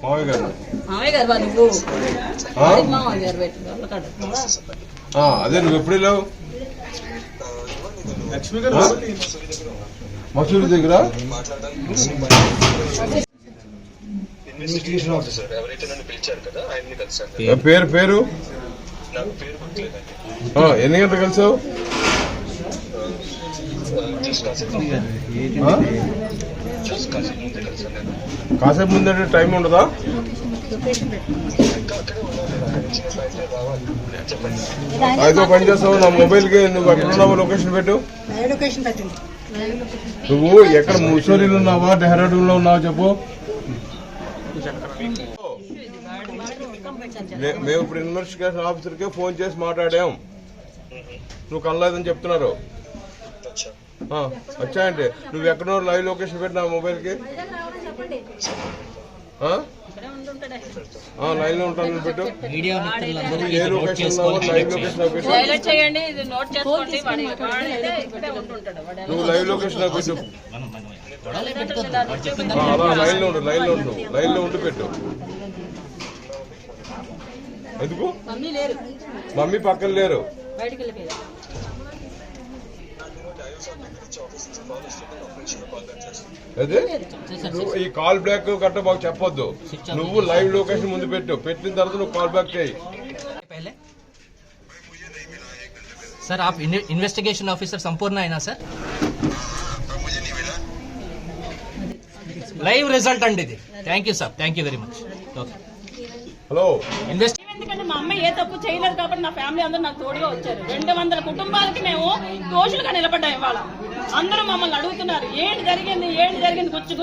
మామయ్య గారు అదే నువ్వు ఎప్పుడు వెళ్ళావు? మసూరి దగ్గర ఇన్వెస్టిగేషన్ ఆఫీసర్ ఎవరైతే నన్ను పిలిచారు కదా ఆయన్ని కలిసాను. పేరు నాకు పేరు గుర్తులేదండి. ఎన్ని గంటలు కలిసావు? కాసేపు ముందంటే టైం ఉండదా? అయితే పని చేస్తావు, నా మొబైల్కి నువ్వు ఎక్కడ ఉన్నావో లొకేషన్ పెట్టు. నువ్వు ఎక్కడ ముసోరీలో ఉన్నావా డెహ్రాడూన్ లో ఉన్నావా చెప్పు. మేము ఇప్పుడు ఇన్వెస్టిగేషన్ ఆఫీసర్కే ఫోన్ చేసి మాట్లాడాం, నువ్వు కనలేదని చెప్తున్నారు. వచ్చాయంటే నువ్వు ఎక్కడో లైవ్ లొకేషన్ పెట్టినా మొబైల్కి. లైవ్ లో ఉంటాను పెట్టు. ఏ లొకేషన్ లైవ్ లొకేషన్ నువ్వు లైవ్ లొకేషన్ పెట్టు. అలా లైన్ లో ఉండి పెట్టు. ఎందుకు మమ్మీ పక్కన లేరు? అదే ఈ కాల్ బ్యాక్ గట్ట మాకు చెప్పొద్దు. నువ్వు లైవ్ లొకేషన్ ముందు పెట్టిన తర్వాత నువ్వు కాల్ बैक चाहिए। सर आप इन्वेस्टिगेशन ऑफिसर संपूर्ण है ना सर? लाइव रिजल्ट अंडी thank you sir, thank you very much. Hello ఎందుకంటే మా అమ్మ ఏ తప్పు చేయలేదు కాబట్టి నా ఫ్యామిలీ అందరూ నాకు తోడుగా వచ్చారు. 200 కుటుంబాలకి మేము దోషులుగా నిలబడ్డాం. ఇవాళ అందరూ మమ్మల్ని అడుగుతున్నారు ఏంటి జరిగింది గుచ్చి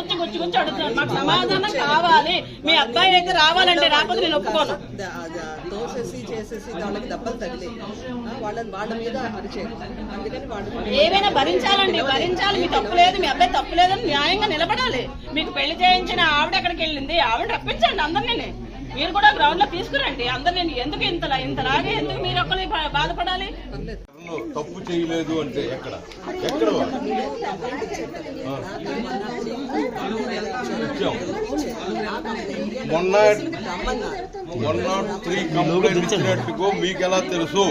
అడుగుతున్నారు. మాకు సమాధానం కావాలి. మీ అబ్బాయి అయితే రావాలంటే రాకపోతే నేను ఒప్పుకోను. ఏమైనా భరించాలండి, మీ తప్పు లేదు, మీ అబ్బాయి తప్పు లేదని న్యాయంగా నిలబడాలి. మీకు పెళ్లి చేయించిన ఆవిడ ఎక్కడికి వెళ్ళింది, ఆవిడ రప్పించండి అందరినీ. మీరు కూడా గ్రౌండ్ లో తీసుకురండి అందరినీ. ఎందుకు ఇంతలాగే ఎందుకు మీరు ఒక్కరి బాధపడాలి? తప్పు చేయలేదు అంటే ఎక్కడ మొన్న 103 కంప్లైంట్ ఇచ్చినట్టుగా మీకు ఎలా తెలుసు?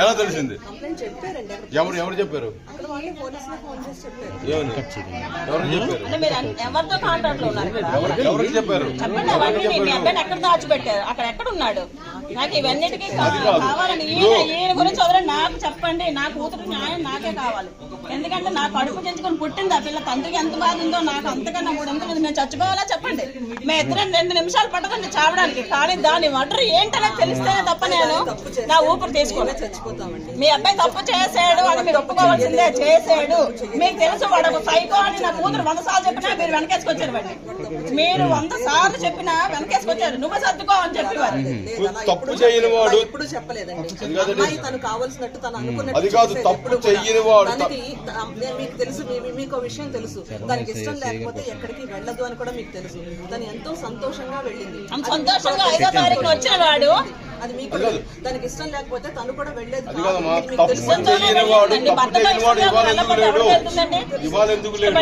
ఎలా తెలిసింది? ఎవరు చెప్పారు? ఎవరితో కాంటాక్ట్ లో ఉన్నారు? ఎవరికి చెప్పారు? మీ అబ్బాయిని ఎక్కడ దాచిపెట్టారు? అక్కడ ఎక్కడ ఉన్నాడు? నాకు ఇవన్నిటికీ కావాలని ఈయన గురించి వదలండి. నాకు చెప్పండి, నా కూతురు న్యాయం నాకే కావాలి. ఎందుకంటే నా కడుపు చెంచుకొని పుట్టింది ఆ పిల్ల. తండ్రికి ఎంత బాధ ఉందో నాకు అంతకన్నా 300 మేము చచ్చిపోవాలా చెప్పండి. మేము ఇద్దరం 2 నిమిషాలు పట్టదండి చావడానికి. కానీ దాని మర్డర్ ఏంటనేది తెలిస్తేనే తప్ప నేను నా ఊపిరి తీసుకోవాలి. మీ అబ్బాయి తప్పు చేసాడు అని మీరు ఒప్పుకోవాల్సిందే. చేసాడు మీకు తెలుసు, వాడు సైకో అని నా కూతురు 100 సార్లు చెప్పినా మీరు వెనకేసుకొచ్చారు. వాడిని మీరు 100 సార్లు చెప్పినా వెనకేసుకొచ్చారు. నువ్వు సర్దుకో అని చెప్పేవారు. తప్పు చేయని వాడు ఎప్పుడు చెప్పలేదండి. తను కావాల్సినట్టు తను అనుకున్నట్టు అది కాదు. తప్పు చేయని వాడు మీకు తెలుసు, మీకు విషయం తెలుసు. తనకి ఇష్టం లేకపోతే ఎక్కడికి వెళ్ళదు అని కూడా మీకు తెలుసు. తను ఎంతో సంతోషంగా వెళ్ళింది. సంతోషంగా 5వ తారీఖున వచ్చిన వాడు అది మీకు తనకి ఇష్టం లేకపోతే తను కూడా వెళ్ళేది. ఇవాళ ఎందుకు లేడు?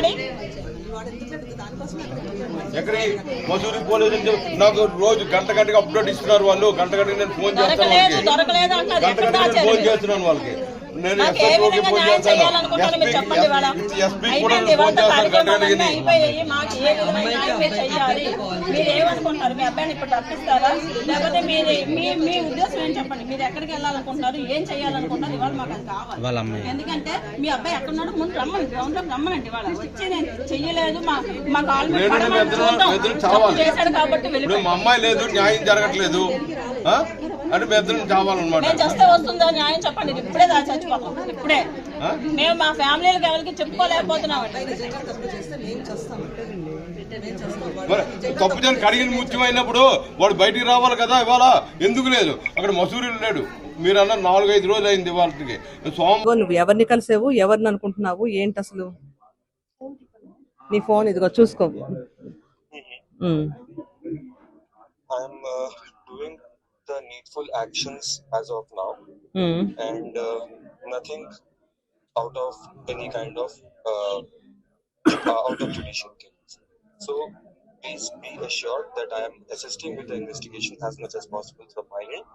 ఎక్కడికి మసూరి పోలేదు? నాకు రోజు గంటకి అప్డేట్ ఇస్తున్నారు వాళ్ళు. గంటకి నేను ఫోన్ చేస్తాను వాళ్ళకి. ఫోన్ చేస్తున్నాను వాళ్ళకి. నేను ఎస్పీకి ఫోన్ చేస్తాను, ఎస్పీ కూడా ఫోన్ చేస్తాను గంటకి. మీరు ఏమనుకుంటున్నారు? మీ అబ్బాయిని ఇప్పుడు తప్పిస్తారా? లేకపోతే మీ ఉద్దేశం ఏం చెప్పండి. మీరు ఎక్కడికి వెళ్ళాలనుకుంటున్నారు, ఏం చేయాలనుకుంటున్నారు? ఇవాళ మాకు అది కావాలి. ఎందుకంటే మీ అబ్బాయి ఎక్కడున్నాడు ముందు రమ్మని, గ్రౌండ్ లో రమ్మనండి. ఇవాళ వచ్చి నేను చెయ్యలేదు మా కాల్ చేశాడు కాబట్టి మా అమ్మాయి లేదు, న్యాయం జరగట్లేదు అంటే మీ ఇద్దరు చావాలన్నమాట. మేము చేస్తే వస్తుందా న్యాయం చెప్పండి. ఇప్పుడే చచ్చిపోతాం. ఇప్పుడే మేము మా ఫ్యామిలీలకు ఎవరికి చెప్పుకోలేకపోతున్నాం. తప్పు చేయని కడిగిన ముత్యమైనప్పుడు వాడు బయటికి రావాలి కదా. ఇవాళ ఎందుకు లేదు? అక్కడ మసూరిలో లేడు. మీరు అన్న 4-5 రోజులు అయింది వాళ్ళకి. నువ్వు ఎవరిని కలిసావు, ఎవరిని అనుకుంటున్నావు, ఏంటి అసలు? నీ ఫోన్ ఇదిగో చూసుకో. The needful actions as of now, and nothing out of any kind of out of judicial case. So please be assured that I am assisting with the investigation as much as possible from my end,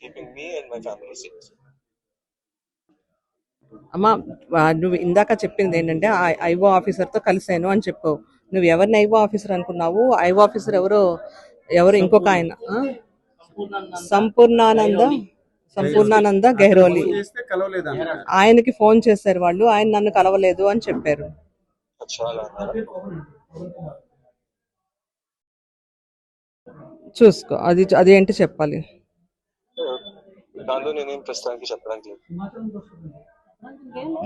keeping me and my family safe. అమ్మ, నువ్వు ఇందాక చెప్పింది ఏంటంటే IO ఆఫీసర్తో కలిసాను అని చెప్పావు. నువ్వు ఎవరిని IO officer అనుకున్నావు? ఐఓ ఆఫీసర్ ఎవరు ఇంకొక ఆయన సంపూర్ణానంద గెహ్రోలి. ఆయనకి ఫోన్ చేశారు వాళ్ళు, ఆయన నన్ను కలవలేదు అని చెప్పారు. చాలా చూసుకో, అది ఏంటి చెప్పాలి. దాంట్లో నేనేం ప్రస్తుతానికి చెప్పడానికి లేదు.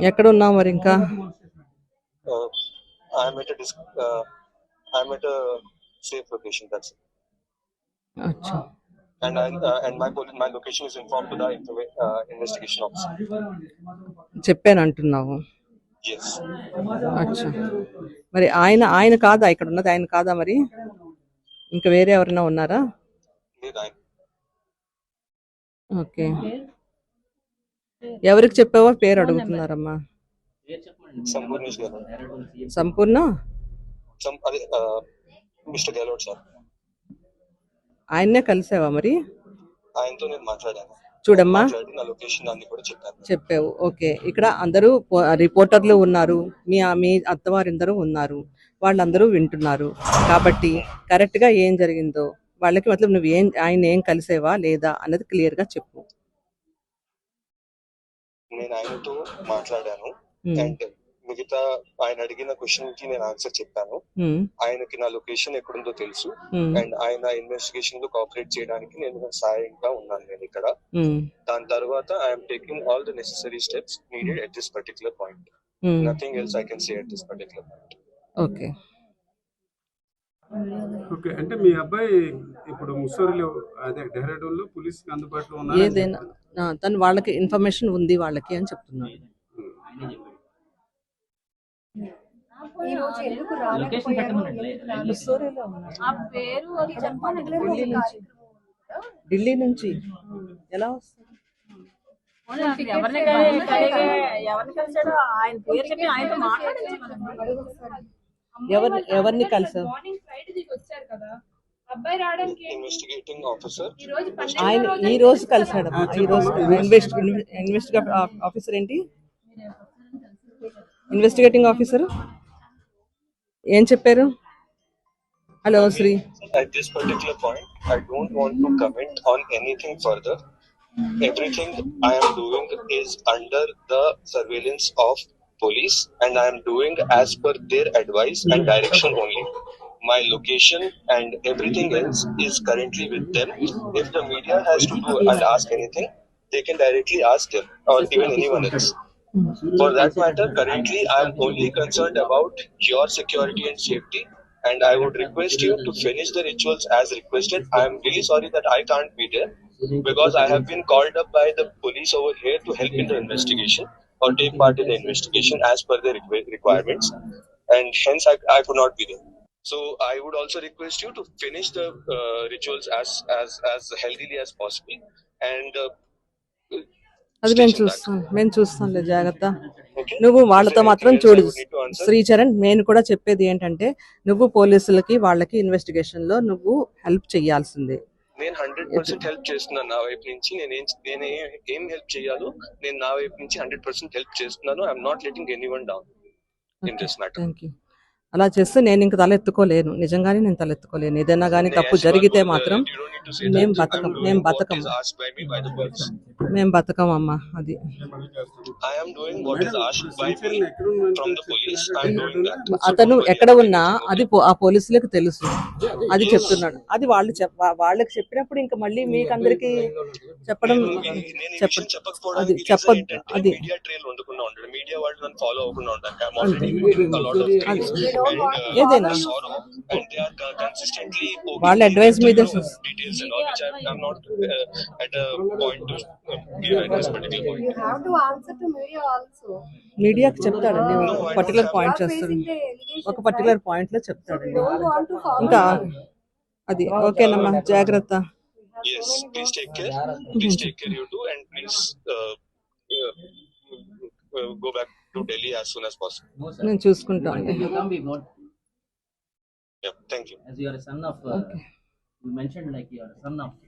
ఎక్కడ ఉన్నావు మరి ఇంకా? I'm at a safe location, that's it. అచ్చా. And my location is informed to the investigation officer. చెప్పాను అంటున్నావు. Yes. అచ్చా. మరి ఆయన కాదా ఇక్కడ ఉన్నది? ఆయన కాదా మరి? ఇంకా వేరే ఎవరైనా ఉన్నారా? లేదు, ఆయన. ఓకే. ఎవరికి చెప్పావో పేరు అడుగుతున్నారమ్మా. సంపూర్ణేష్ గారు. సంపూర్ణ అదే మిస్టర్ గెహ్లోట్ సార్. ఆయన్నే కలిసావా మరి? ఆయనతో నేను మాట్లాడాను. చూడమ్మా, నా లొకేషన్ అన్ని కూడా చెప్పావు. ఓకే. ఇక్కడ అందరూ రిపోర్టర్లు ఉన్నారు, మీ అత్తవారిందరూ ఉన్నారు, వాళ్ళందరూ వింటున్నారు. కాబట్టి కరెక్ట్ గా ఏం జరిగిందో వాళ్ళకి నువ్వు ఆయన ఏం కలిసేవా లేదా అన్నది క్లియర్ గా చెప్పు. నేను ఆయనతో మాట్లాడాను అండ్ మిగతా ఆయన అడిగిన క్వశ్చన్ కి నేను ఆన్సర్ చెప్పాను. ఆయనకి నా లొకేషన్ ఎక్కడుందో తెలుసు అండ్ ఆయన ఇన్వెస్టిగేషన్ లో కోఆపరేట్ చేయడానికి నేను సహాయంగా ఉన్నాను నేను ఇక్కడ. దాని తర్వాత I'm taking all the necessary steps needed at this particular point. Nothing else I can say at this particular point. Okay. Okay. అంటే మీ అబ్బాయి ఇప్పుడు ముస్సోరిలో అదే డెహ్రాడూన్ లో పోలీస్ అందుబాటులో ఉన్నారు. ఏదైనా తను వాళ్ళకి ఇన్ఫర్మేషన్ ఉంది వాళ్ళకి అని చెప్తున్నాడు. ఢిల్లీ నుంచి ఎలా వస్తుంది? ఎవరిని కలిసాడో ఆయన పేరు చెప్పి ఆయనతో ఎవరిని కలిసావు? ఇన్వెస్టిగేటింగ్ ఆఫీసర్ ఆయన ఈ రోజు కలిసాడమ్మా. ఈ రోజు ఇన్వెస్టిగేటింగ్ ఆఫీసర్ ఏంటి? ఇన్వెస్టిగేటింగ్ ఆఫీసర్ ఏం చెప్పారు? Hello Shri. At this particular point, I don't want to comment on anything further. Everything I am doing is under the surveillance of police and I am doing as per their advice and direction only. My location and everything else is currently with them. If the media has to do and ask anything, they can directly ask them or even anyone else. For that matter, currently I am only concerned about your security and safety and I would request you to finish the rituals as requested. I am really sorry that I can't be there because I have been called up by the police over here to help in the investigation or take part in the investigation as per their requirements and hence I could not be there. So I would also request you to finish the rituals as healthily as possible and అది మేము చూస్తాంలే, జాగ్రత్త. నువ్వు వాళ్ళతో మాత్రం చూడు శ్రీచరణ్. నేను కూడా చెప్పేది ఏంటంటే నువ్వు పోలీసులకి వాళ్ళకి ఇన్వెస్టిగేషన్ లో నువ్వు హెల్ప్ చేయాల్సిందే. నేను 100% హెల్ప్ చేస్తున్నాను నా వైపు నుంచి. నేను ఏం హెల్ప్ చేయాలో నేను నా వైపు నుంచి 100% హెల్ప్ చేస్తున్నాను. I'm not letting anyone down in this matter. Thank you. అలా చేస్తే నేను ఇంక తలెత్తుకోలేను, నిజంగానే నేను తలెత్తుకోలేను. ఏదైనా కానీ తప్పు జరిగితే మాత్రం మేము బతకం అమ్మా. అది అతను ఎక్కడ ఉన్నా అది ఆ పోలీసులకు తెలుసు, అది చెప్తున్నాడు. అది వాళ్ళకి చెప్పినప్పుడు ఇంకా మళ్ళీ మీకు అందరికి చెప్పడం అది చెప్పొద్దు. అది ఏదైనా వాళ్ళ అడ్వైస్ మీద మీడియాకి చెప్తాడండి. పర్టికులర్ పాయింట్ చేస్తాడు, ఒక పర్టికులర్ పాయింట్ లో చెప్తాడండి. ఇంకా అది ఓకేనమ్మా, జాగ్రత్త. Yes, please take care. Please take care, you too, and please go back to Delhi as soon as possible. నేను చూసుకుంటాను. Yeah, thank you. As you are a son of, you mentioned like you are a son of